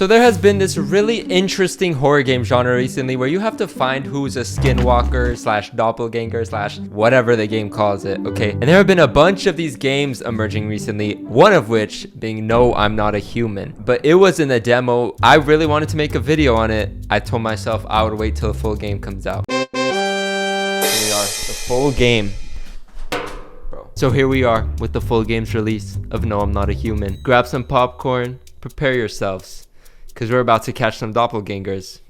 So there has been this really interesting horror game genre recently where you have to find who's a skinwalker slash doppelganger slash whatever the game calls it, okay? And there have been a bunch of these games emerging recently, one of which being No, I'm Not a Human. But it was in the demo. I really wanted to make a video on it. I told myself I would wait till the full game comes out. Here we are, the full game. So here we are with the full game's release of No, I'm Not a Human. Grab some popcorn, prepare yourselves, because we're about to catch some doppelgangers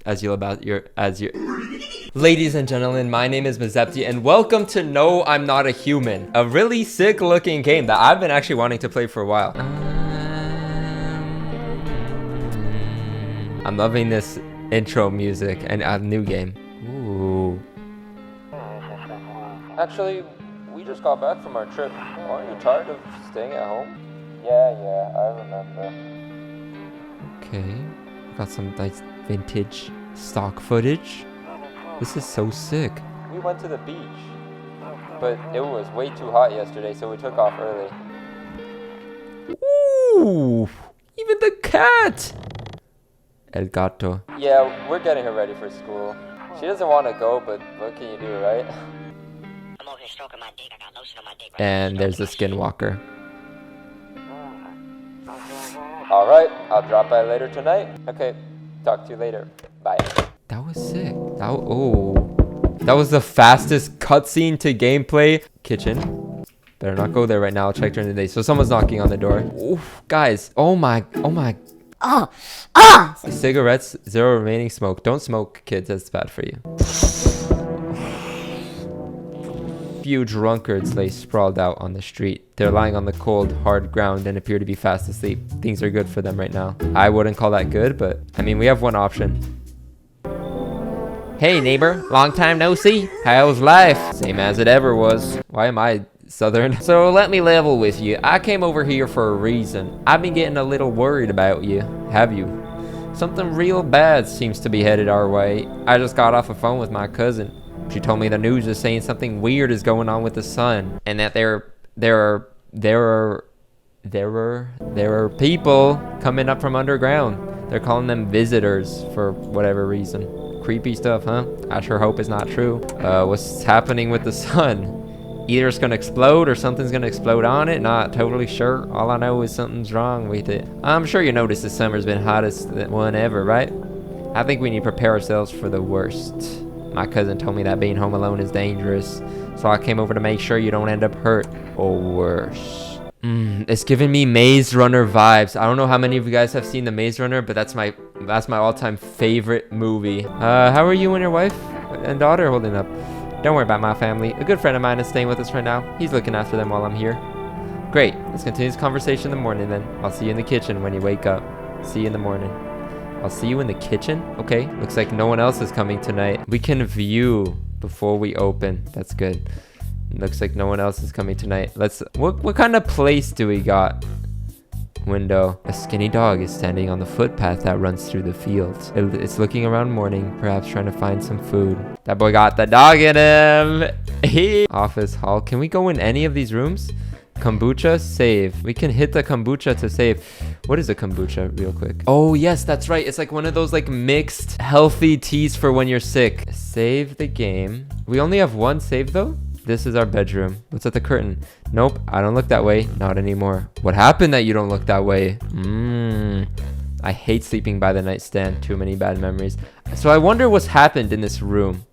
Ladies and gentlemen, my name is Mazepti and welcome to No, I'm Not a Human, a really sick looking game that I've been actually wanting to play for a while. I'm loving this intro music and a new game. Ooh. Actually, we just got back from our trip. Aren't you tired of staying at home? Yeah, I remember. Okay, got some nice vintage stock footage. This is so sick. We went to the beach, but it was way too hot yesterday, so we took off early. Ooh, even the cat! El gato. Yeah, we're getting her ready for school. She doesn't want to go, but what can you do, right? I'm over here stroking my dick. I got lotion on my dick. And there's the skinwalker. Alright, I'll drop by later tonight. Okay, talk to you later. Bye. That was sick. That was the fastest cutscene to gameplay. Kitchen. Better not go there right now. I'll check during the day. So someone's knocking on the door. Oof, guys. Oh my. Cigarettes, zero remaining smoke. Don't smoke, kids. That's bad for you. Few drunkards lay sprawled out on the street. They're lying on the cold, hard ground and appear to be fast asleep. Things are good for them right now. I wouldn't call that good, but I mean, we have one option. Hey neighbor, long time no see. How's life? Same as it ever was. Why am I Southern? So let me level with you. I came over here for a reason. I've been getting a little worried about you. Have you? Something real bad seems to be headed our way. I just got off the phone with my cousin. She told me the news is saying something weird is going on with the sun, and that there are people coming up from underground. They're calling them visitors for whatever reason. Creepy stuff, huh? I sure hope it's not true. What's happening with the sun? Either it's gonna explode or something's gonna explode on it. Not totally sure. All I know is something's wrong with it. I'm sure you noticed this summer's been hottest one ever, right? I think we need to prepare ourselves for the worst. My cousin told me that being home alone is dangerous, so I came over to make sure you don't end up hurt or worse. It's giving me Maze Runner vibes. I don't know how many of you guys have seen the Maze Runner, but that's my all-time favorite movie. How are you and your wife and daughter holding up? Don't worry about my family. A good friend of mine is staying with us right now. He's looking after them while I'm here. Great. Let's continue this conversation in the morning then. I'll see you in the kitchen when you wake up. See you in the morning. I'll see you in the kitchen. Okay, looks like no one else is coming tonight. We can view before we open. That's good. Looks like no one else is coming tonight. What kind of place do we got? Window. A skinny dog is standing on the footpath that runs through the fields. It's looking around morning, perhaps trying to find some food. That boy got the dog in him. Office hall. Can we go in any of these rooms? Kombucha, save. We can hit the kombucha to save. What is a kombucha real quick? Oh yes, that's right. It's like one of those like mixed healthy teas for when you're sick. Save the game. We only have one save though. This is our bedroom. What's at the curtain? Nope, I don't look that way. Not anymore. What happened that you don't look that way? I hate sleeping by the nightstand. Too many bad memories. So I wonder what's happened in this room.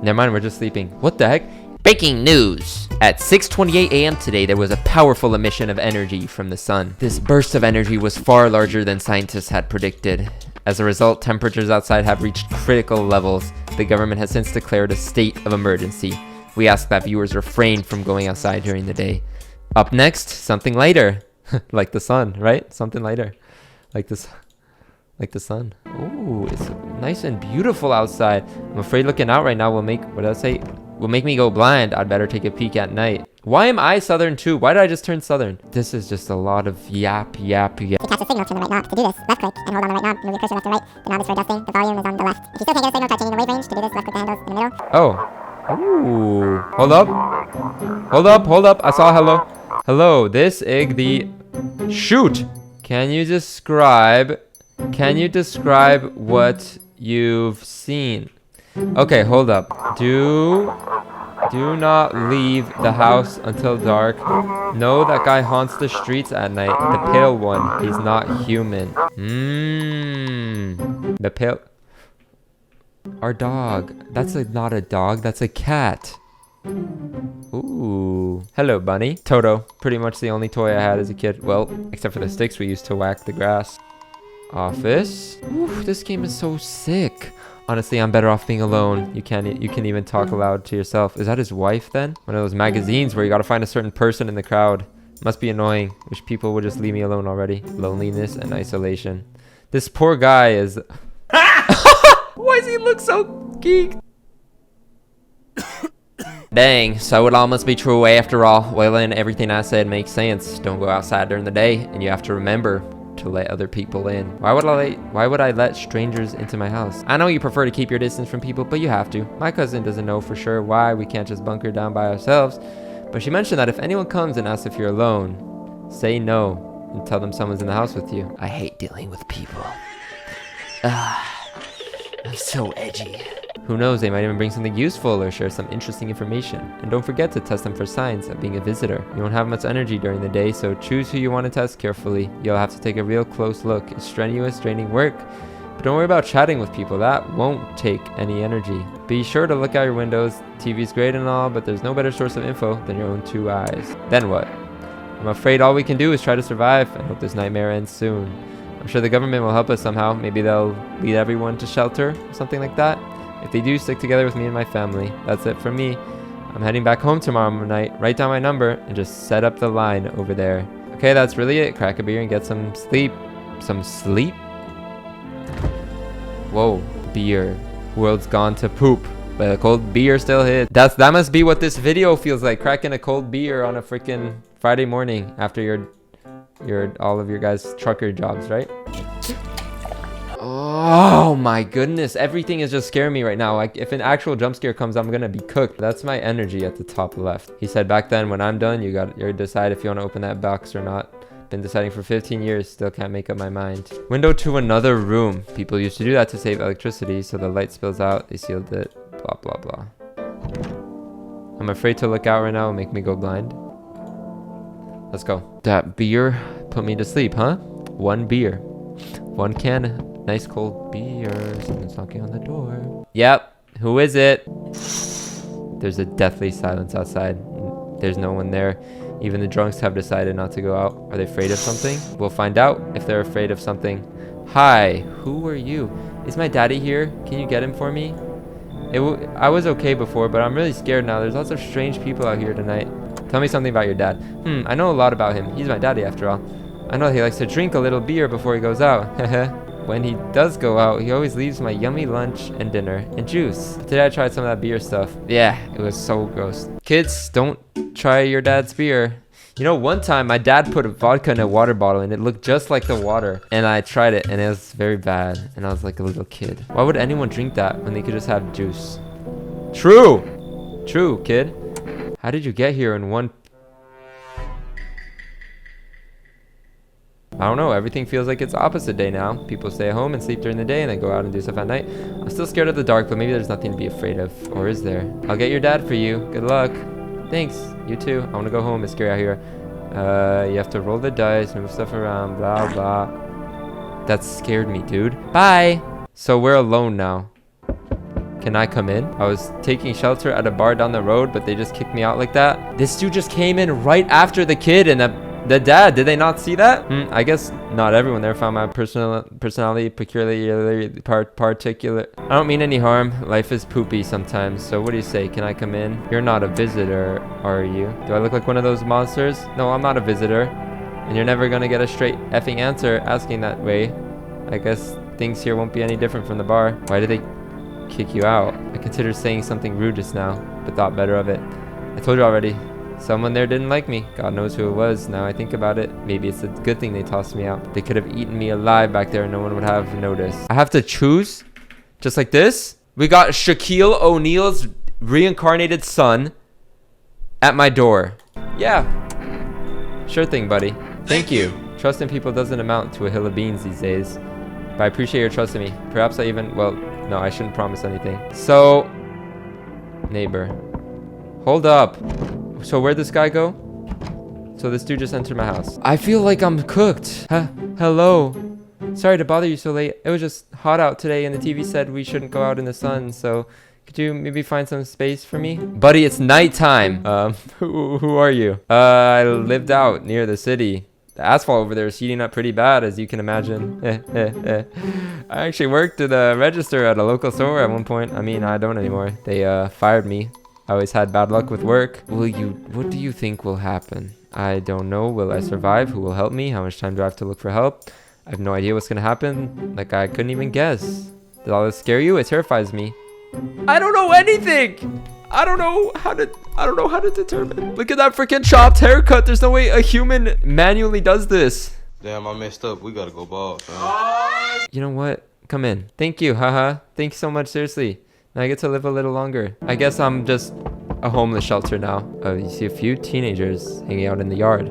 Never mind, we're just sleeping. What the heck? Breaking news! At 6:28 a.m. today, there was a powerful emission of energy from the sun. This burst of energy was far larger than scientists had predicted. As a result, temperatures outside have reached critical levels. The government has since declared a state of emergency. We ask that viewers refrain from going outside during the day. Up next, something lighter. Like the sun, right? Something lighter. Like the sun. Ooh, it's nice and beautiful outside. I'm afraid looking out right now will make me go blind. I'd better take a peek at night. Why am I Southern too? Why did I just turn Southern? This is just a lot of yap. To catch the signal, turn the right knob. To do this, left click and hold on the right knob. Move your cursor left to right. The knob is for adjusting. The volume is on the left. If you still can't get a signal, try changing the wave range. To do this, left click the handles in the middle. Oh. Ooh. Hold up. I saw hello. Hello, this egg the... Shoot! Can you describe what you've seen? Okay, hold up. Do not leave the house until dark. No, that guy haunts the streets at night. The pale one. He's not human. The pale... Our dog. That's not a dog. That's a cat. Ooh. Hello, bunny. Toto. Pretty much the only toy I had as a kid. Well, except for the sticks we used to whack the grass. Office. Ooh, this game is so sick. Honestly, I'm better off being alone. You can even talk aloud to yourself. Is that his wife then? One of those magazines where you gotta find a certain person in the crowd. Must be annoying. Wish people would just leave me alone already. Loneliness and isolation. This poor guy is... Why does he look so geeked? Dang, so it all must be true after all. Well then, everything I said makes sense. Don't go outside during the day, and you have to remember to let other people in. Why would I let strangers into my house? I know you prefer to keep your distance from people, but you have to. My cousin doesn't know for sure why we can't just bunker down by ourselves, but she mentioned that if anyone comes and asks if you're alone, say no and tell them someone's in the house with you. I hate dealing with people. I'm so edgy. Who knows, they might even bring something useful or share some interesting information. And don't forget to test them for signs of being a visitor. You won't have much energy during the day, so choose who you want to test carefully. You'll have to take a real close look. It's strenuous, draining work. But don't worry about chatting with people. That won't take any energy. Be sure to look out your windows. TV's great and all, but there's no better source of info than your own two eyes. Then what? I'm afraid all we can do is try to survive and hope this nightmare ends soon. I'm sure the government will help us somehow. Maybe they'll lead everyone to shelter or something like that. If they do, stick together with me and my family. That's it from me. I'm heading back home tomorrow night. Write down my number and just set up the line over there. Okay, that's really it. Crack a beer and get some sleep. Some sleep? Whoa, beer. World's gone to poop, but a cold beer still hits. That must be what this video feels like. Cracking a cold beer on a freaking Friday morning after all of your guys' trucker jobs, right? Oh my goodness, everything is just scaring me right now. Like, if an actual jump scare comes, I'm gonna be cooked. That's my energy at the top left. He said back then, when I'm done, you decide if you want to open that box or not. Been deciding for 15 years, still can't make up my mind. Window to another room. People used to do that to save electricity, so the light spills out, they sealed it, blah blah blah. I'm afraid to look out right now and make me go blind. Let's go. That beer put me to sleep, huh? One beer. One can. Nice cold beer. Someone's knocking on the door. Yep. Who is it? There's a deathly silence outside. There's no one there. Even the drunks have decided not to go out. Are they afraid of something? We'll find out if they're afraid of something. Hi. Who are you? Is my daddy here? Can you get him for me? I was okay before, but I'm really scared now. There's lots of strange people out here tonight. Tell me something about your dad. I know a lot about him. He's my daddy after all. I know he likes to drink a little beer before he goes out. When he does go out, he always leaves my yummy lunch and dinner and juice. Today I tried some of that beer stuff. Yeah, it was so gross. Kids, don't try your dad's beer. You know, one time my dad put a vodka in a water bottle and it looked just like the water. And I tried it and it was very bad. And I was like a little kid. Why would anyone drink that when they could just have juice? True! True, kid. How did you get here in one... I don't know, everything feels like it's opposite day now. People stay at home and sleep during the day and then go out and do stuff at night. I'm still scared of the dark, but maybe there's nothing to be afraid of. Or is there? I'll get your dad for you. Good luck. Thanks. You too. I want to go home. It's scary out here. You have to roll the dice, move stuff around, blah, blah. That scared me, dude. Bye. So we're alone now. Can I come in? I was taking shelter at a bar down the road, but they just kicked me out like that. This dude just came in right after the kid and the dad. Did they not see that? I guess not everyone there found my personality peculiarly particular. I don't mean any harm. Life is poopy sometimes. So what do you say? Can I come in? You're not a visitor, are you? Do I look like one of those monsters? No, I'm not a visitor. And you're never gonna get a straight effing answer asking that way. I guess things here won't be any different from the bar. Why did they kick you out? I considered saying something rude just now, but thought better of it. I told you already. Someone there didn't like me. God knows who it was. Now I think about it, maybe it's a good thing they tossed me out. They could have eaten me alive back there and no one would have noticed. I have to choose? Just like this? We got Shaquille O'Neal's reincarnated son at my door. Yeah. Sure thing, buddy. Thank you. Trust in people doesn't amount to a hill of beans these days. But I appreciate your trust in me. Perhaps I even, well, no, I shouldn't promise anything. So, neighbor. Hold up. So where'd this guy go? So this dude just entered my house. I feel like I'm cooked. Hello. Sorry to bother you so late. It was just hot out today and the TV said we shouldn't go out in the sun, so could you maybe find some space for me? Buddy, it's nighttime. Who are you? I lived out near the city. The asphalt over there is heating up pretty bad, as you can imagine. I actually worked at a register at a local store at one point. I mean, I don't anymore. They fired me. I always had bad luck with work. What do you think will happen? I don't know. Will I survive? Who will help me? How much time do I have to look for help? I have no idea what's gonna happen. Like, I couldn't even guess. Did all this scare you? It terrifies me. I don't know anything! I don't know how to determine. Look at that freaking chopped haircut. There's no way a human manually does this. Damn, I messed up. We gotta go bald, fam. You know what? Come in. Thank you, haha. Thank you so much, seriously. Now I get to live a little longer. I guess I'm just a homeless shelter now. You see a few teenagers hanging out in the yard.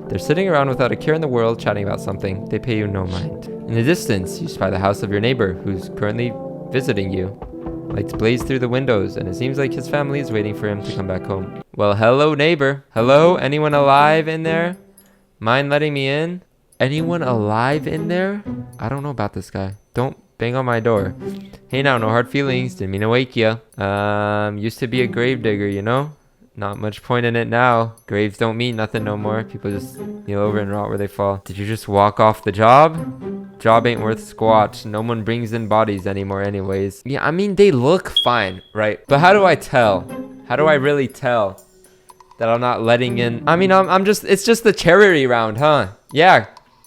They're sitting around without a care in the world, chatting about something. They pay you no mind. In the distance, you spy the house of your neighbor, who's currently visiting you. Lights blaze through the windows, and it seems like his family is waiting for him to come back home. Well, hello, neighbor. Hello? Anyone alive in there? Mind letting me in? Anyone alive in there? I don't know about this guy. Don't bang on my door. Hey now, no hard feelings. Didn't mean to wake ya. Used to be a grave digger, you know? Not much point in it now. Graves don't mean nothing no more. People just kneel over and rot where they fall. Did you just walk off the job? Job ain't worth squat. No one brings in bodies anymore anyways. Yeah, I mean, they look fine, right? But how do I tell? How do I really tell that I'm not letting in? I mean, it's just the charity round, huh? Yeah,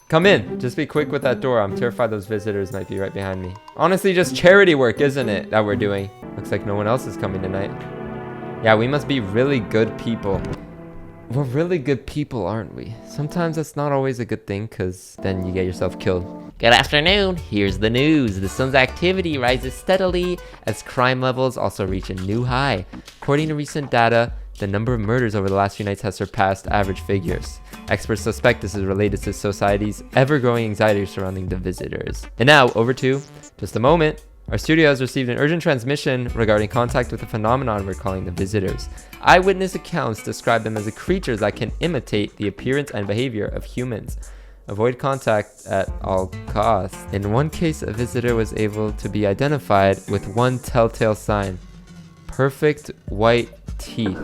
come in. Just be quick with that door. I'm terrified those visitors might be right behind me. Honestly, just charity work, isn't it, that we're doing? Looks like no one else is coming tonight. Yeah, we must be really good people. We're really good people, aren't we? Sometimes that's not always a good thing, because then you get yourself killed. Good afternoon. Here's the news. The sun's activity rises steadily as crime levels also reach a new high. According to recent data, the number of murders over the last few nights has surpassed average figures. Experts suspect this is related to society's ever-growing anxiety surrounding the visitors. And now, over to just a moment. Our studio has received an urgent transmission regarding contact with a phenomenon we're calling the visitors. Eyewitness accounts describe them as creatures that can imitate the appearance and behavior of humans. Avoid contact at all costs. In one case, a visitor was able to be identified with one telltale sign: perfect white teeth.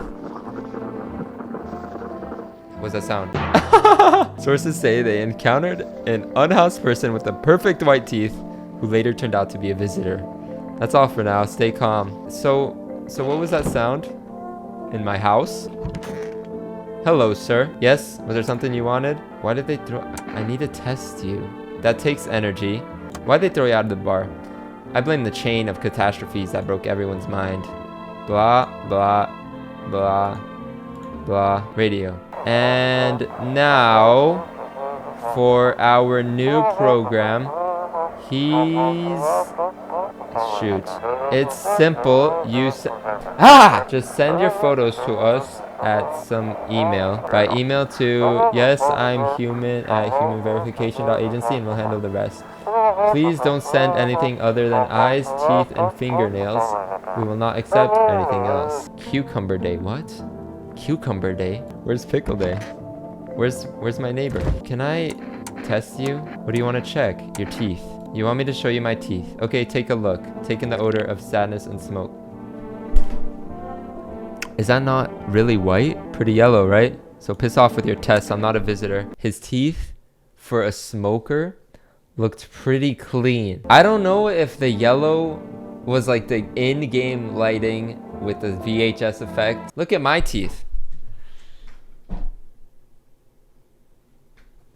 What's that sound? Sources say they encountered an unhoused person with the perfect white teeth, who later turned out to be a visitor. That's all for now. Stay calm. So what was that sound? In my house? Hello, sir. Yes? Was there something you wanted? Why did they throw... I need to test you. That takes energy. Why'd they throw you out of the bar? I blame the chain of catastrophes that broke everyone's mind. Blah, blah, blah, blah. Radio. And now, for our new program... Shoot. It's simple. Just send your photos to us at some email. By email to yesI'mhuman@humanverification.agency, and we'll handle the rest. Please don't send anything other than eyes, teeth, and fingernails. We will not accept anything else. Cucumber day. What? Cucumber day? Where's pickle day? Where's my neighbor? Can I test you? What do you want to check? Your teeth. You want me to show you my teeth? Okay, take a look. Take in the odor of sadness and smoke. Is that not really white? Pretty yellow, right? So piss off with your tests. I'm not a visitor. His teeth, for a smoker, looked pretty clean. I don't know if the yellow was like the in-game lighting with the VHS effect. Look at my teeth.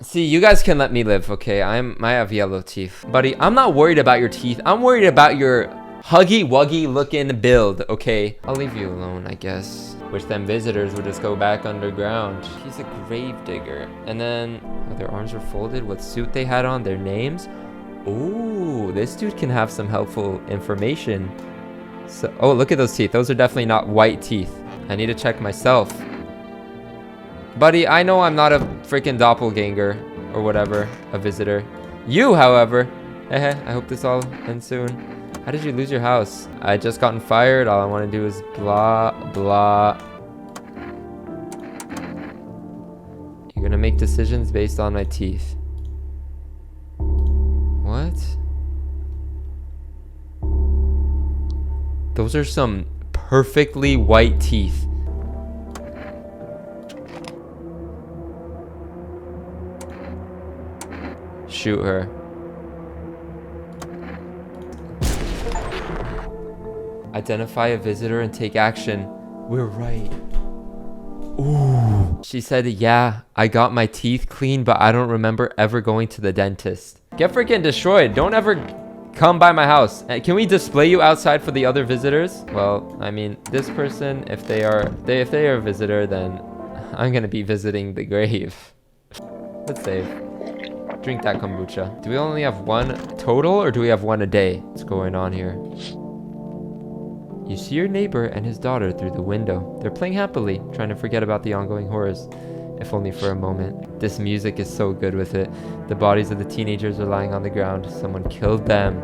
See, you guys can let me live, okay? I have yellow teeth. Buddy, I'm not worried about your teeth. I'm worried about your huggy-wuggy looking build, okay? I'll leave you alone, I guess. Wish them visitors would just go back underground. He's a grave digger. And then, oh, their arms were folded. What suit they had on, their names. Ooh, this dude can have some helpful information. So, oh, look at those teeth. Those are definitely not white teeth. I need to check myself. Buddy, I know I'm not a freaking doppelganger. or whatever, a visitor. You, however, I hope this all ends soon. How did you lose your house? I just gotten fired. All I want to do is blah, blah. You're gonna make decisions based on my teeth. What? Those are some perfectly white teeth. Shoot her. Identify a visitor and take action. We're right. Ooh. She said, yeah, I got my teeth cleaned, but I don't remember ever going to the dentist. Get freaking destroyed. Don't ever come by my house. Can we display you outside for the other visitors? Well, I mean, this person, if they are a visitor, then I'm gonna be visiting the grave. Let's save. Drink that kombucha. Do we only have one total, or do we have one a day? What's going on here? You see your neighbor and his daughter through the window. They're playing happily, trying to forget about the ongoing horrors, if only for a moment. This music is so good with it. The bodies of the teenagers are lying on the ground. Someone killed them.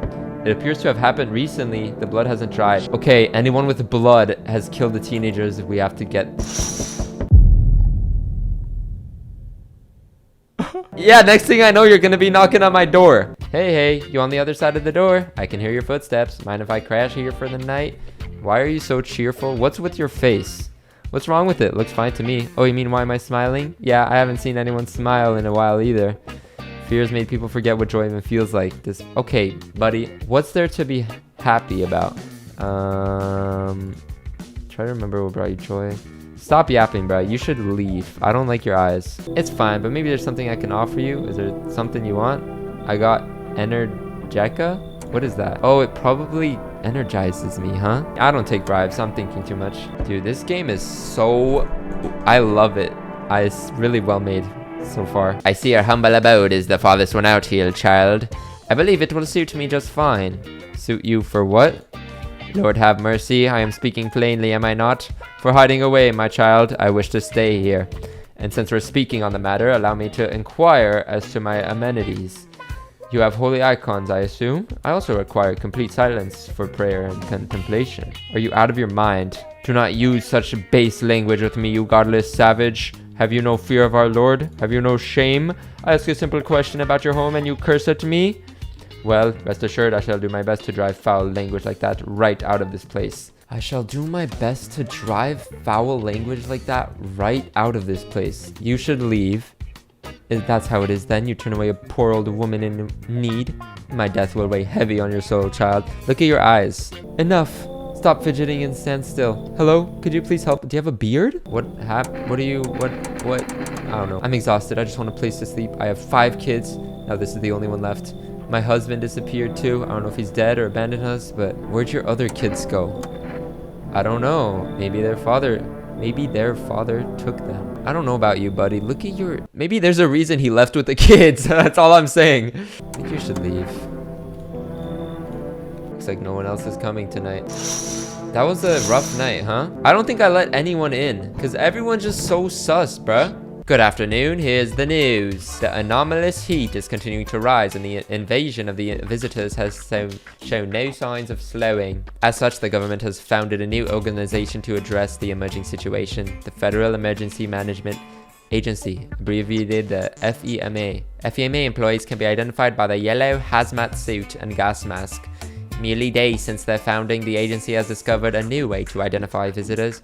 It appears to have happened recently. The blood hasn't dried. Okay, anyone with blood has killed the teenagers. We have to get... Yeah, next thing I know, you're gonna be knocking on my door. Hey, you on the other side of the door? I can hear your footsteps. Mind if I crash here for the night? Why are you so cheerful? What's with your face? What's wrong with it? Looks fine to me. Oh, you mean why am I smiling? Yeah, I haven't seen anyone smile in a while either. Fears made people forget what joy even feels like. This. Okay, buddy. What's there to be happy about? Try to remember what brought you joy. Stop yapping, bro. You should leave. I don't like your eyes. It's fine, but maybe there's something I can offer you. Is there something you want? I got Energeca? What is that? Oh, it probably energizes me, huh? I don't take bribes. I'm thinking too much. Dude, this game is so... I love it. It's really well made so far. I see your humble abode is the farthest one out here, child. I believe it will suit me just fine. Suit you for what? Lord have mercy, I am speaking plainly, am I not? For hiding away, my child, I wish to stay here. And since we're speaking on the matter, allow me to inquire as to my amenities. You have holy icons, I assume? I also require complete silence for prayer and contemplation. Are you out of your mind? Do not use such base language with me, you godless savage. Have you no fear of our Lord? Have you no shame? I ask a simple question about your home and you curse at me? Well, rest assured, I shall do my best to drive foul language like that right out of this place. I shall do my best to drive foul language like that right out of this place. You should leave. If that's how it is, then you turn away a poor old woman in need. My death will weigh heavy on your soul, child. Look at your eyes. Enough. Stop fidgeting and stand still. Hello? Could you please help? Do you have a beard? What happened? What? I don't know. I'm exhausted. I just want a place to sleep. I have 5 kids. Now this is the only one left. My husband disappeared too. I don't know if he's dead or abandoned us, but where'd your other kids go? I don't know. Maybe their father took them. I don't know about you, buddy. Look at your... Maybe there's a reason he left with the kids. That's all I'm saying. I think you should leave. Looks like no one else is coming tonight. That was a rough night, huh? I don't think I let anyone in because everyone's just so sus, bruh. Good afternoon, here's the news. The anomalous heat is continuing to rise and the invasion of the visitors has shown no signs of slowing. As such, the government has founded a new organization to address the emerging situation, the Federal Emergency Management Agency, abbreviated the FEMA. FEMA employees can be identified by the yellow hazmat suit and gas mask. Merely days since their founding, the agency has discovered a new way to identify visitors.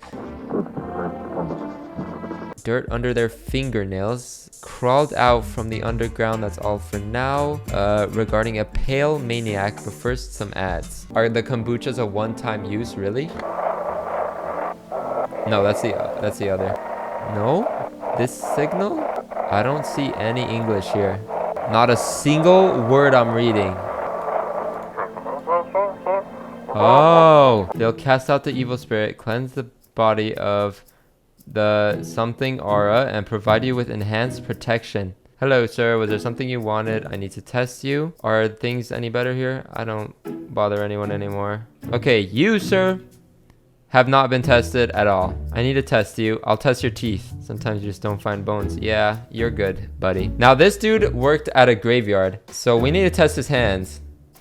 Dirt under their fingernails, crawled out from the underground. That's all for now. Regarding a pale maniac, but first some ads. Are the kombuchas a one-time use, really? No, that's the other. No? This signal? I don't see any English here. Not a single word I'm reading. Oh, they'll cast out the evil spirit, cleanse the body of the something aura, and provide you with enhanced protection. Hello, sir. Was there something you wanted? I need to test you. Are things any better here? I don't bother anyone anymore. Okay, you, sir, have not been tested at all. I need to test you. I'll test your teeth. Sometimes you just don't find bones. Yeah, you're good, buddy. Now, this dude worked at a graveyard, so we need to test his hands.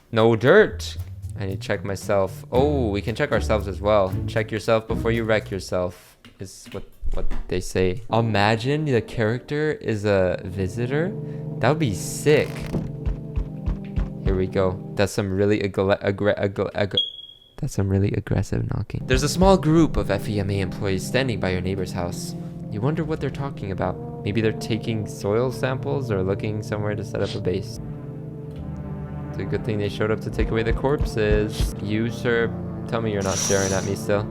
No dirt. I need to check myself. Oh, we can check ourselves as well. Check yourself before you wreck yourself, is what they say. Imagine the character is a visitor. That would be sick. Here we go. That's some really that's some really aggressive knocking. There's a small group of FEMA employees standing by your neighbor's house. You wonder what they're talking about. Maybe they're taking soil samples or looking somewhere to set up a base. It's a good thing they showed up to take away the corpses. You, sir, tell me you're not staring at me still.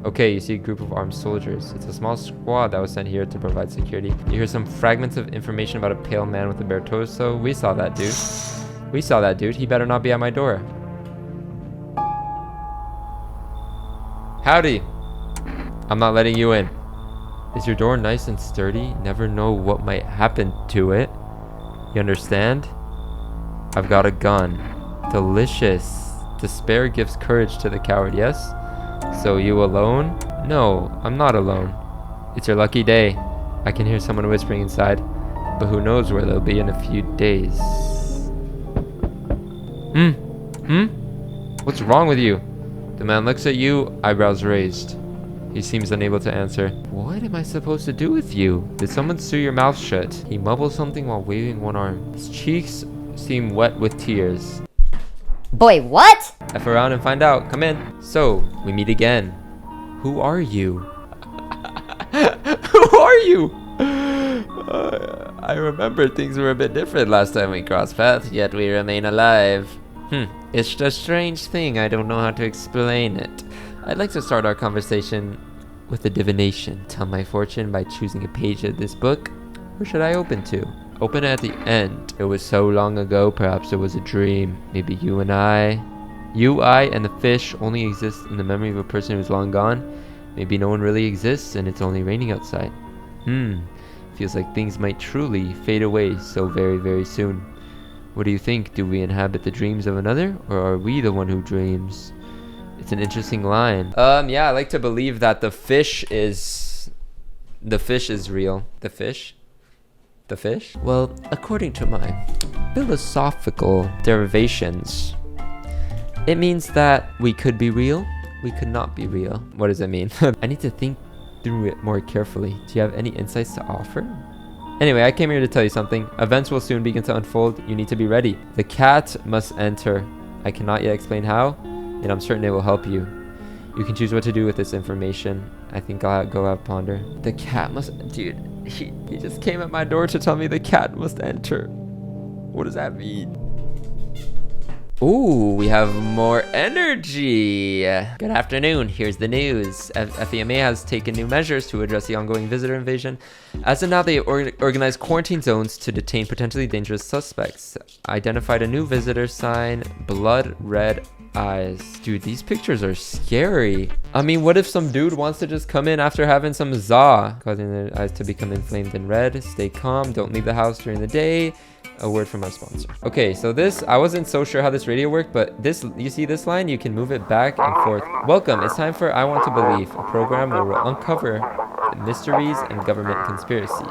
Okay, you see a group of armed soldiers. It's a small squad that was sent here to provide security. You hear some fragments of information about a pale man with a bare torso. We saw that dude. We saw that dude. He better not be at my door. Howdy. I'm not letting you in. Is your door nice and sturdy? Never know what might happen to it. You understand? I've got a gun. Delicious. Despair gives courage to the coward, yes? So you alone? No, I'm not alone. It's your lucky day. I can hear someone whispering inside, but who knows where they'll be in a few days. What's wrong with you? The man looks at you, eyebrows raised. He seems unable to answer. What am I supposed to do with you? Did someone sew your mouth shut? He mumbles something while waving one arm. His cheeks seem wet with tears. Boy, what? F around and find out. Come in. So, we meet again. Who are you? Who are you? I remember things were a bit different last time we crossed paths, yet we remain alive. It's a strange thing. I don't know how to explain it. I'd like to start our conversation with a divination. Tell my fortune by choosing a page of this book. Where should I open to? Open at the end. It was so long ago, perhaps it was a dream. Maybe you, I, and the fish only exist in the memory of a person who's long gone. Maybe no one really exists and it's only raining outside. Feels like things might truly fade away so very, very soon. What do you think? Do we inhabit the dreams of another, or are we the one who dreams? It's an interesting line. Yeah, I like to believe that the fish is real. The fish? The fish? Well, according to my philosophical derivations, it means that we could be real, we could not be real. What does it mean? I need to think through it more carefully. Do you have any insights to offer? Anyway, I came here to tell you something. Events will soon begin to unfold. You need to be ready. The cat must enter. I cannot yet explain how, and I'm certain it will help you. You can choose what to do with this information. I think I'll go out ponder. The cat must... Dude, he just came at my door to tell me the cat must enter. What does that mean? Ooh, we have more energy. Good afternoon. Here's the news. FEMA has taken new measures to address the ongoing visitor invasion. As of now, they organized quarantine zones to detain potentially dangerous suspects. Identified a new visitor sign, blood red eyes. Dude, these pictures are scary. I mean, what if some dude wants to just come in after having some za, causing their eyes to become inflamed and red? Stay calm. Don't leave the house during the day. A word from our sponsor. Okay, so this, I wasn't so sure how this radio worked, but this, you see this line? You can move it back and forth. Welcome, it's time for I Want to Believe, a program where we'll uncover the mysteries and government conspiracies.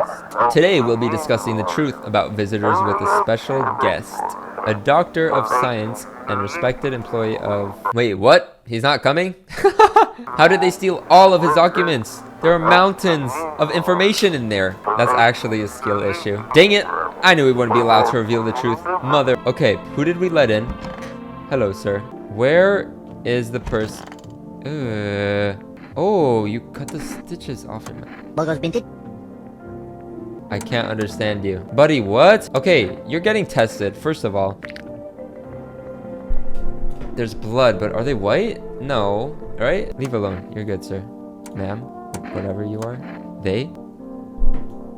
Today, we'll be discussing the truth about visitors with a special guest, a doctor of science and respected employee of... Wait, what? He's not coming? How did they steal all of his documents? There are mountains of information in there. That's actually a skill issue. Dang it! I knew we wouldn't be allowed to reveal the truth. Mother... Okay, who did we let in? Hello, sir. Where is the person? Oh, you cut the stitches off him. I can't understand you. Buddy, what? Okay, you're getting tested, first of all. There's blood, but are they white? No, right? Leave alone. You're good, sir. Ma'am, whatever you are. They?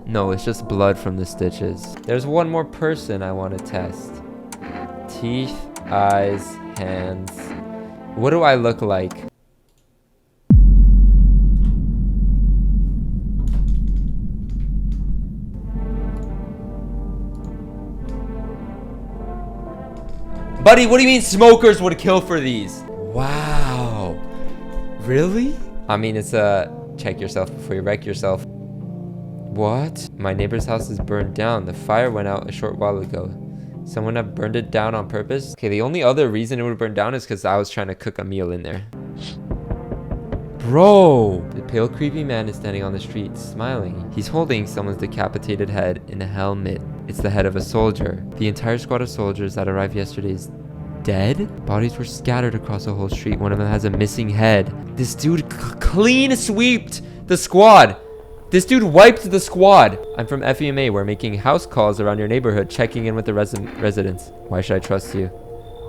No, it's just blood from the stitches. There's one more person I want to test. Teeth, eyes, hands. What do I look like? Buddy, what do you mean smokers would kill for these? Wow. Really? I mean, it's check yourself before you wreck yourself. What? My neighbor's house is burned down. The fire went out a short while ago. Someone have burned it down on purpose? Okay, the only other reason it would burn down is because I was trying to cook a meal in there. Bro! The pale, creepy man is standing on the street, smiling. He's holding someone's decapitated head in a helmet. It's the head of a soldier. The entire squad of soldiers that arrived yesterday is dead? Bodies were scattered across the whole street. One of them has a missing head. This dude clean sweeped the squad. This dude wiped the squad. I'm from FEMA. We're making house calls around your neighborhood, checking in with the residents. Why should I trust you?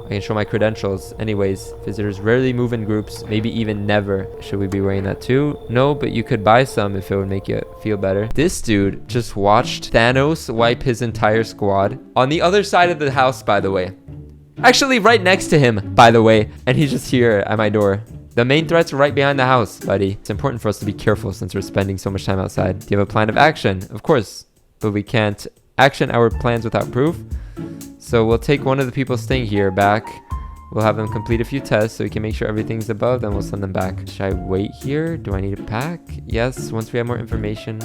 I can show my credentials. Anyways, visitors rarely move in groups, maybe even never. Should we be wearing that too? No, but you could buy some if it would make you feel better. This dude just watched Thanos wipe his entire squad on the other side of the house, by the way. Actually, right next to him, by the way. And he's just here at my door. The main threat's right behind the house, buddy. It's important for us to be careful since we're spending so much time outside. Do you have a plan of action? Of course, but we can't action our plans without proof. So we'll take one of the people staying here back. We'll have them complete a few tests so we can make sure everything's above, then we'll send them back. Should I wait here? Do I need to pack? Yes, once we have more information.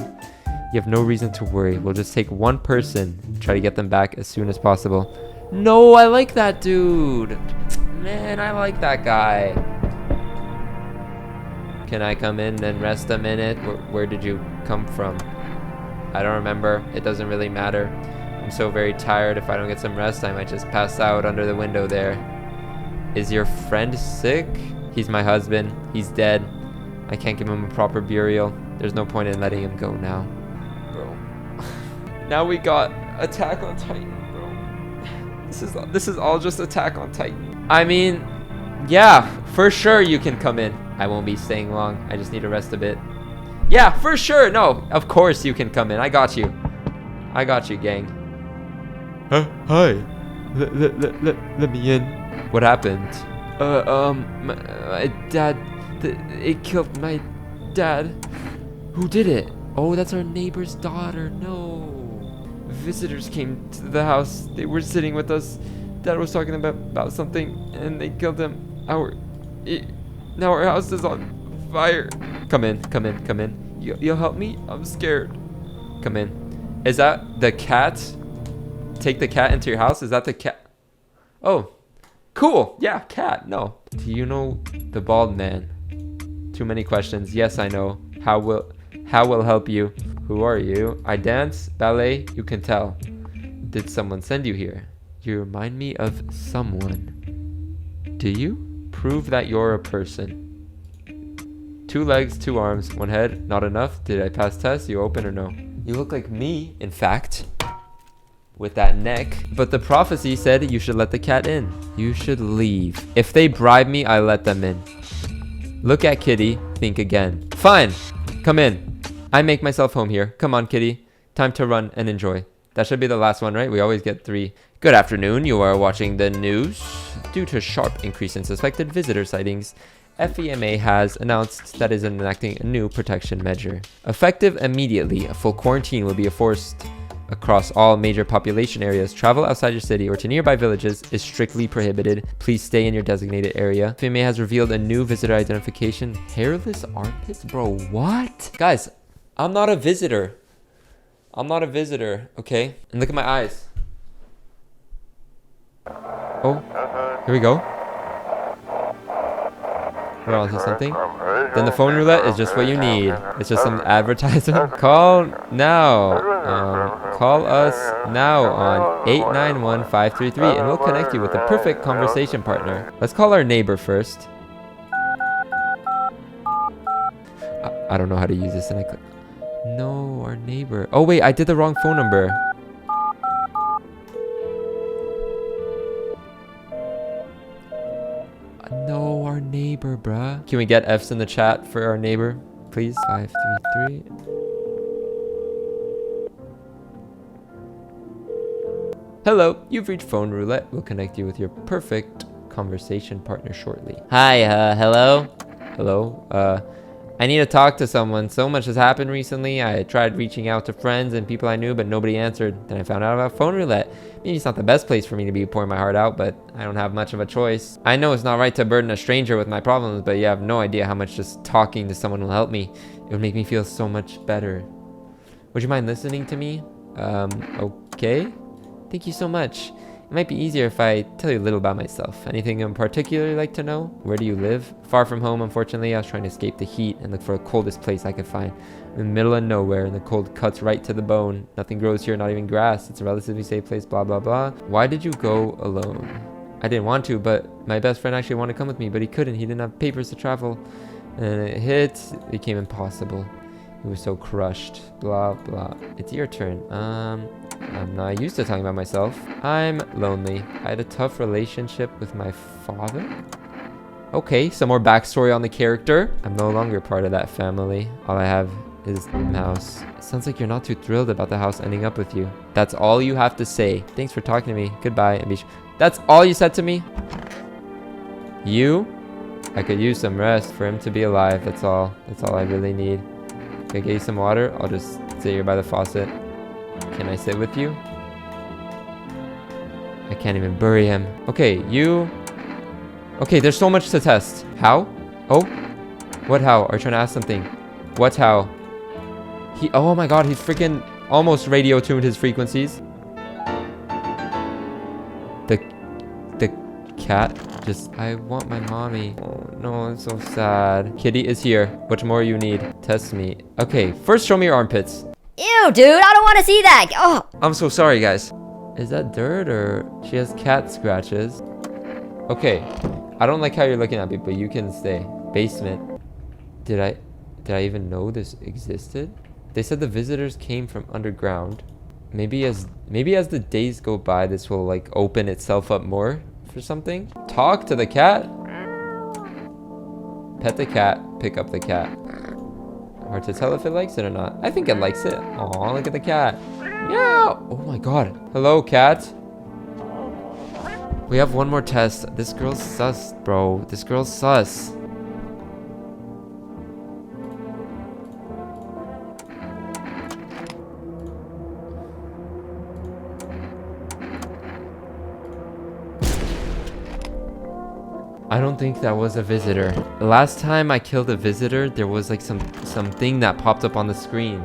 You have no reason to worry. We'll just take one person, try to get them back as soon as possible. No, I like that dude. Man, I like that guy. Can I come in and rest a minute? Where did you come from? I don't remember. It doesn't really matter. I'm so very tired. If I don't get some rest, I might just pass out under the window there. Is your friend sick? He's my husband. He's dead. I can't give him a proper burial. There's no point in letting him go now. Bro. Now we got Attack on Titan, bro. This is all just Attack on Titan. I mean, yeah, for sure you can come in. I won't be staying long. I just need to rest a bit. Yeah, for sure. No, of course you can come in. I got you. I got you, gang. Hi. Let me in. What happened? My dad. It killed my dad. Who did it? Oh, that's our neighbor's daughter. No. Visitors came to the house. They were sitting with us. Dad was talking about something, and they killed him. Now our house is on fire. Come in. You'll help me? I'm scared. Come in. Is that the cat? Take the cat into your house? Is that the cat? Oh, cool. Yeah, cat. No. Do you know the bald man? Too many questions. Yes, I know. How will help you? Who are you? I dance, ballet, you can tell. Did someone send you here? You remind me of someone. Do you? Prove that you're a person. 2 legs, 2 arms, 1 head. Not enough? Did I pass test? You open or no? You look like me, in fact. With that neck. But the prophecy said you should let the cat in. You should leave. If they bribe me, I let them in. Look at Kitty. Think again. Fine. Come in. I make myself home here. Come on, Kitty. Time to run and enjoy. That should be the last one, right? We always get 3. Good afternoon. You are watching the news. Due to a sharp increase in suspected visitor sightings, FEMA has announced that it is enacting a new protection measure. Effective immediately, a full quarantine will be enforced across all major population areas. Travel outside your city or to nearby villages is strictly prohibited. Please stay in your designated area. FEMA has revealed a new visitor identification. Hairless armpits? Bro, what? Guys, I'm not a visitor. Okay? And look at my eyes. Oh, here we go. We're on to something. Then the phone roulette is just what you need. It's just some advertisement. Call now. Call us now on 891-533 and we'll connect you with the perfect conversation partner. Let's call our neighbor first. I don't know how to use this. And no, our neighbor. Oh wait, I did the wrong phone number. No, our neighbor, bruh. Can we get F's in the chat for our neighbor, please? 533. Hello, you've reached phone roulette. We'll connect you with your perfect conversation partner shortly. Hi, hello? Hello? I need to talk to someone. So much has happened recently. I tried reaching out to friends and people I knew, but nobody answered. Then I found out about phone roulette. Maybe it's not the best place for me to be pouring my heart out, but I don't have much of a choice. I know it's not right to burden a stranger with my problems, but you have no idea how much just talking to someone will help me. It would make me feel so much better. Would you mind listening to me? Okay. Thank you so much. It might be easier if I tell you a little about myself. Anything in particular you'd like to know? Where do you live? Far from home, unfortunately. I was trying to escape the heat and look for the coldest place I could find. In the middle of nowhere, and the cold cuts right to the bone. Nothing grows here, not even grass. It's a relatively safe place, blah, blah, blah. Why did you go alone? I didn't want to, but my best friend actually wanted to come with me, but he couldn't. He didn't have papers to travel. And it became impossible. He was so crushed. Blah, blah. It's your turn. I'm not used to talking about myself. I'm lonely. I had a tough relationship with my father. Okay, some more backstory on the character. I'm no longer part of that family. All I have is the house. It sounds like you're not too thrilled about the house ending up with you. That's all you have to say. Thanks for talking to me. Goodbye. And that's all you said to me? You? I could use some rest for him to be alive. That's all. That's all I really need. Can I get you some water? I'll just sit here by the faucet. Can I sit with you? I can't even bury him. Okay, you... Okay, there's so much to test. How? Oh? What how? Are you trying to ask something? What how? Oh my god, he's freaking almost radio tuned his frequencies. The cat just... I want my mommy. Oh no, I'm so sad. Kitty is here. What more you need? Test me. Okay, first show me your armpits. Ew, dude, I don't want to see that. Oh. I'm so sorry, guys. Is that dirt or... She has cat scratches. Okay. I don't like how you're looking at me, but you can stay. Basement. Did I even know this existed? They said the visitors came from underground. Maybe as the days go by, this will like open itself up more for something. Talk to the cat. Pet the cat. Pick up the cat. Hard to tell if it likes it or not. I think it likes it. Aw, look at the cat. Meow. Oh my god. Hello, cat. We have one more test. This girl's sus, bro. This girl's sus. I don't think that was a visitor. The last time I killed a visitor, there was like something that popped up on the screen.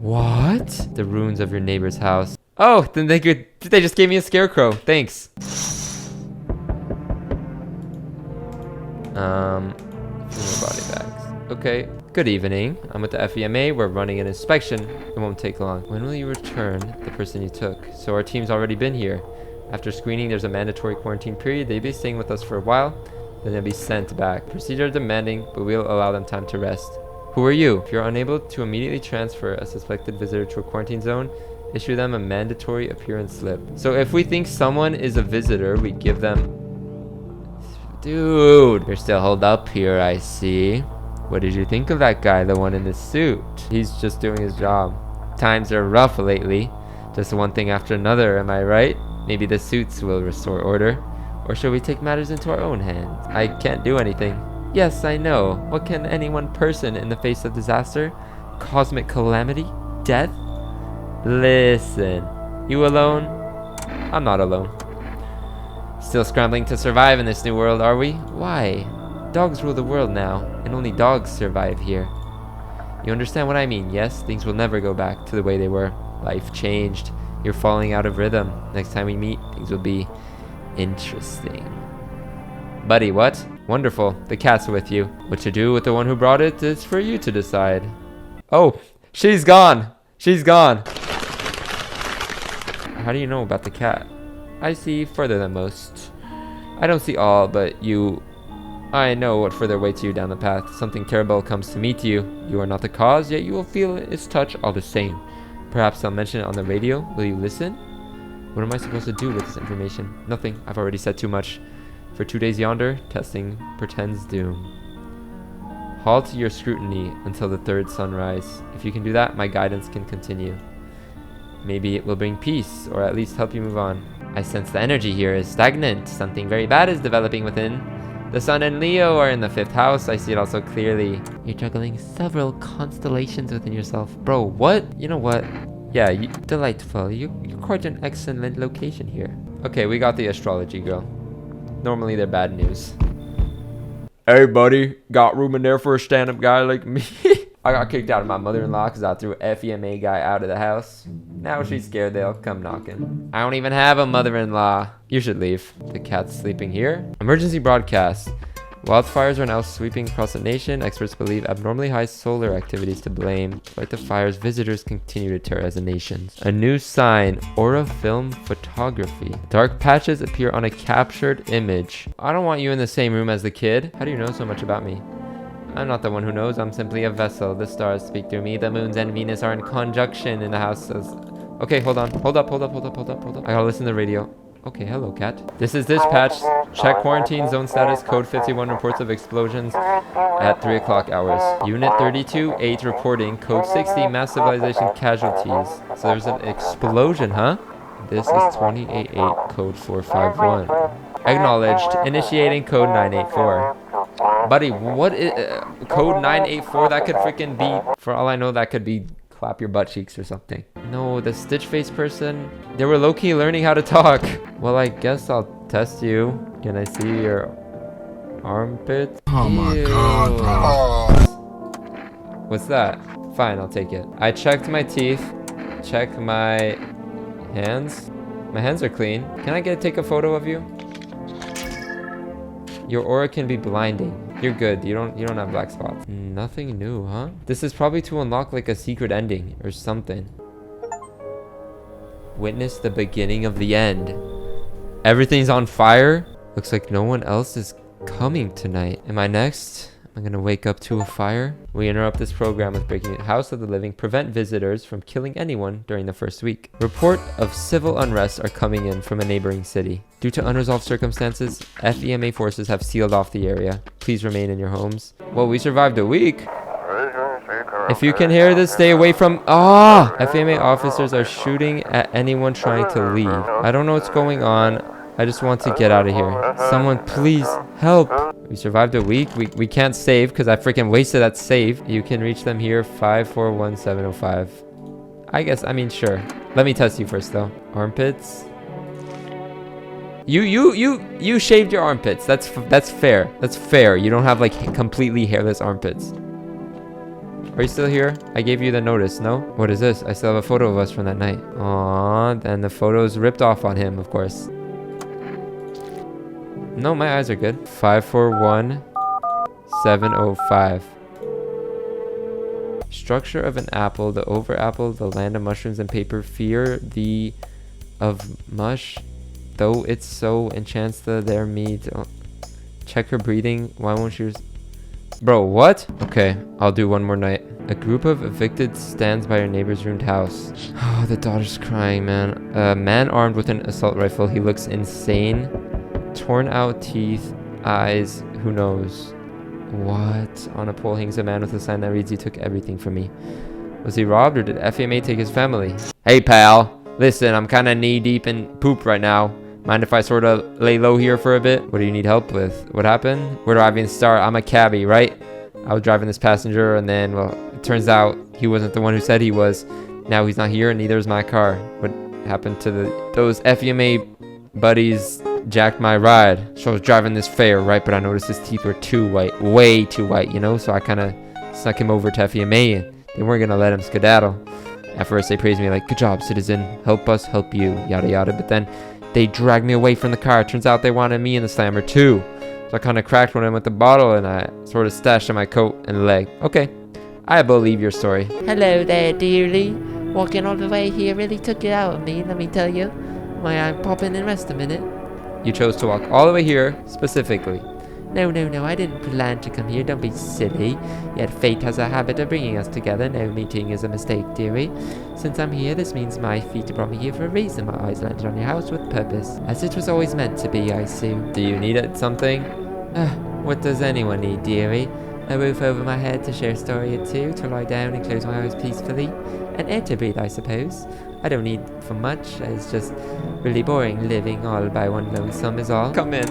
What? The ruins of your neighbor's house. Oh, then they just gave me a scarecrow. Thanks. Few body bags. Okay. Good evening. I'm with the FEMA. We're running an inspection. It won't take long. When will you return the person you took? So our team's already been here. After screening, there's a mandatory quarantine period. They'll be staying with us for a while, then they'll be sent back. Procedure demanding, but we'll allow them time to rest. Who are you? If you're unable to immediately transfer a suspected visitor to a quarantine zone, issue them a mandatory appearance slip. So if we think someone is a visitor, we give them... Dude, you're still holed up here, I see. What did you think of that guy, the one in the suit? He's just doing his job. Times are rough lately. Just one thing after another, am I right? Maybe the suits will restore order. Or shall we take matters into our own hands? I can't do anything. Yes, I know. What can any one person in the face of disaster? Cosmic calamity? Death? Listen. You alone? I'm not alone. Still scrambling to survive in this new world, are we? Why? Dogs rule the world now, and only dogs survive here. You understand what I mean, yes? Things will never go back to the way they were. Life changed. You're falling out of rhythm. Next time we meet, things will be interesting. Buddy, what? Wonderful. The cat's with you. What to do with the one who brought it is for you to decide. Oh, she's gone. She's gone. How do you know about the cat? I see further than most. I don't see all, but you... I know what further awaits you down the path. Something terrible comes to meet you. You are not the cause, yet you will feel its touch all the same. Perhaps I'll mention it on the radio. Will you listen? What am I supposed to do with this information? Nothing. I've already said too much. For 2 days yonder, testing portends doom. Halt your scrutiny until the third sunrise. If you can do that, my guidance can continue. Maybe it will bring peace, or at least help you move on. I sense the energy here is stagnant. Something very bad is developing within. The sun and Leo are in the 5th house. I see it also clearly. You're juggling several constellations within yourself. Bro, what? You know what? Yeah, delightful. You're quite an excellent location here. Okay, we got the astrology girl. Normally they're bad news. Hey, buddy. Got room in there for a stand-up guy like me? I got kicked out of my mother-in-law because I threw a FEMA guy out of the house. Now she's scared they'll come knocking. I don't even have a mother-in-law. You should leave. The cat's sleeping here. Emergency broadcast. Wildfires are now sweeping across the nation. Experts believe abnormally high solar activity is to blame. Despite the fires, visitors continue to terrorize the nation. A new sign, aura film photography. Dark patches appear on a captured image. I don't want you in the same room as the kid. How do you know so much about me? I'm not the one who knows. I'm simply a vessel. The stars speak through me. The moons and Venus are in conjunction in the houses. Okay, hold on. Hold up. I gotta listen to the radio. Okay, hello, cat. This is dispatch. Check quarantine zone status. Code 51 reports of explosions at 3 o'clock hours. Unit 32, 8 reporting. Code 60, mass civilization casualties. So there's an explosion, huh? This is 28-8, code 451. Acknowledged. Initiating code 984. Buddy, what is code 984? That could freaking be, for all I know, that could be clap your butt cheeks or something. No, the stitch face person, they were low-key learning how to talk. Well, I guess I'll test you. Can I see your armpit? Oh my god. What's that? Fine, I'll take it. I checked my teeth. Check my hands. My hands are clean. Can I take a photo of you? Your aura can be blinding. You're good. You don't have black spots. Nothing new, huh? This is probably to unlock like a secret ending or something. Witness the beginning of the end. Everything's on fire. Looks like no one else is coming tonight. Am I next? I'm gonna wake up to a fire. We interrupt this program with breaking it. House of the Living. Prevent visitors from killing anyone during the first week. Report of civil unrest are coming in from a neighboring city. Due to unresolved circumstances, FEMA forces have sealed off the area. Please remain in your homes. Well, we survived a week. If you can hear this, stay away from... FEMA officers are shooting at anyone trying to leave. I don't know what's going on. I just want to get out of here. Someone please help. We survived a week. We can't save because I freaking wasted that save. You can reach them here, 541-705. I mean, sure. Let me test you first though. Armpits. You shaved your armpits. That's fair. That's fair. You don't have like completely hairless armpits. Are you still here? I gave you the notice, no? What is this? I still have a photo of us from that night. Aww, and the photo's ripped off on him, of course. No, my eyes are good. 541-705. Structure of an apple, the over apple, the land of mushrooms and paper. Fear the of mush, though it's so enchants their meat. Check her breathing. Why won't she? Bro, what? Okay, I'll do one more night. A group of evicted stands by your neighbor's ruined house. Oh, the daughter's crying, man. A man armed with an assault rifle. He looks insane. Torn out teeth, eyes, who knows? What? On a pole hangs a man with a sign that reads, "You took everything from me." Was he robbed or did FEMA take his family? Hey, pal. Listen, I'm kind of knee deep in poop right now. Mind if I sort of lay low here for a bit? What do you need help with? What happened? Where do I even start? I'm a cabbie, right? I was driving this passenger and then, well, it turns out he wasn't the one who said he was. Now he's not here and neither is my car. What happened to those FEMA buddies jacked my ride? So I was driving this fare, right? But I noticed his teeth were too white, way too white, you know? So I kind of snuck him over to FEMA and they weren't going to let him skedaddle. At first they praised me like, "Good job, citizen. Help us help you," yada yada. But then they dragged me away from the car. Turns out they wanted me in the slammer too. So I kind of cracked one of them with the bottle and I sort of stashed in my coat and leg. Okay, I believe your story. Hello there, dearie. Walking all the way here really took it out of me, let me tell you. Why, I'm popping and rest a minute. You chose to walk all the way here specifically. No, I didn't plan to come here, don't be silly. Yet fate has a habit of bringing us together. No meeting is a mistake, dearie. Since I'm here, this means my feet brought me here for a reason. My eyes landed on your house with purpose. As it was always meant to be, I assume. Do you need something? What does anyone need, dearie? A roof over my head to share a story or two, to lie down and close my eyes peacefully. An air to breathe, I suppose. I don't need for much. It's just really boring living all by one lonesome is all. Come in.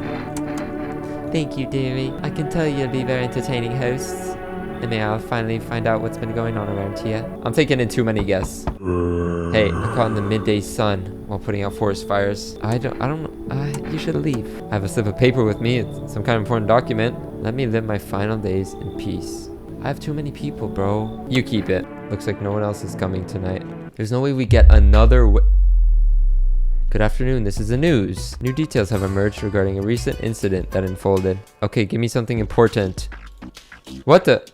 Thank you, dearie. I can tell you'll be very entertaining hosts. And may I'll finally find out what's been going on around here. I'm taking in too many guests. Hey, I caught in the midday sun while putting out forest fires. You should leave. I have a slip of paper with me. It's some kind of important document. Let me live my final days in peace. I have too many people, bro. You keep it. Looks like no one else is coming tonight. There's no way we get another Good afternoon, this is the news. New details have emerged regarding a recent incident that unfolded. Okay, give me something important. What the?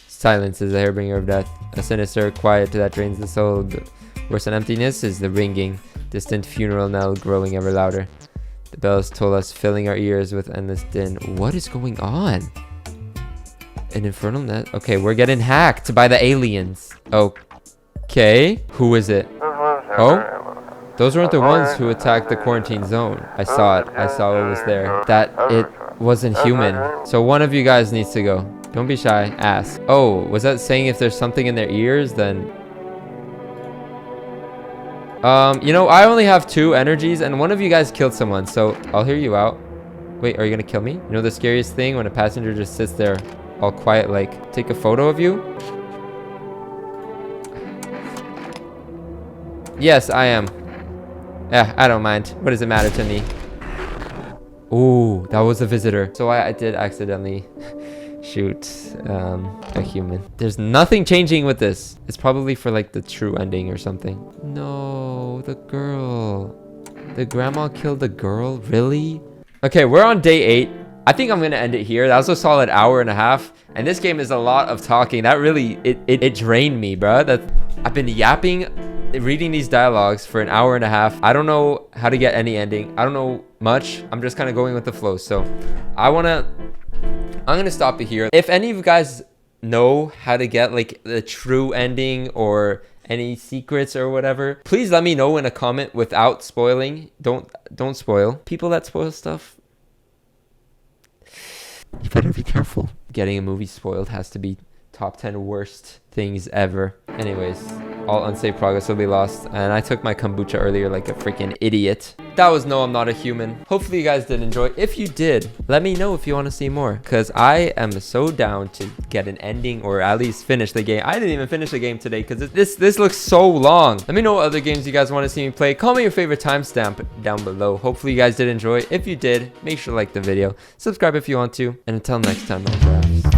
Silence is the hairbringer of death. A sinister quiet that drains the soul. Worse than emptiness is the ringing, distant funeral knell growing ever louder. The bells toll us, filling our ears with endless din. What is going on? An infernal net? Okay, we're getting hacked by the aliens. Okay. Who is it? Oh? Those weren't the ones who attacked the quarantine zone. I saw it. I saw what was there. That it wasn't human. So one of you guys needs to go. Don't be shy. Ask. Oh, was that saying if there's something in their ears, then... you know, I only have 2 energies, and one of you guys killed someone, so I'll hear you out. Wait, are you gonna kill me? You know the scariest thing? When a passenger just sits there all quiet, like, take a photo of you? Yes, I am. Yeah, I don't mind. What does it matter to me? Ooh, that was a visitor. So I did accidentally shoot a human. There's nothing changing with this. It's probably for like the true ending or something. No, the girl. The grandma killed the girl? Really? Okay, we're on day 8. I think I'm gonna end it here. That was a solid hour and a half. And this game is a lot of talking. That really, it drained me, bro. I've been yapping, reading these dialogues for an hour and a half. I don't know how to get any ending. I don't know much. I'm just kind of going with the flow. So I'm gonna stop it here. If any of you guys know how to get like the true ending or any secrets or whatever, please let me know in a comment without spoiling. Don't spoil. People that spoil stuff, you better be careful. Getting a movie spoiled has to be top 10 worst things ever. Anyways, all unsafe progress will be lost. And I took my kombucha earlier like a freaking idiot. That was No, I'm Not a Human. Hopefully you guys did enjoy. If you did, let me know if you want to see more, because I am so down to get an ending or at least finish the game. I didn't even finish the game today because this looks so long. Let me know what other games you guys want to see me play. Comment your favorite timestamp down below. Hopefully you guys did enjoy. If you did, make sure to like the video, subscribe if you want to, and until next time, my drafts.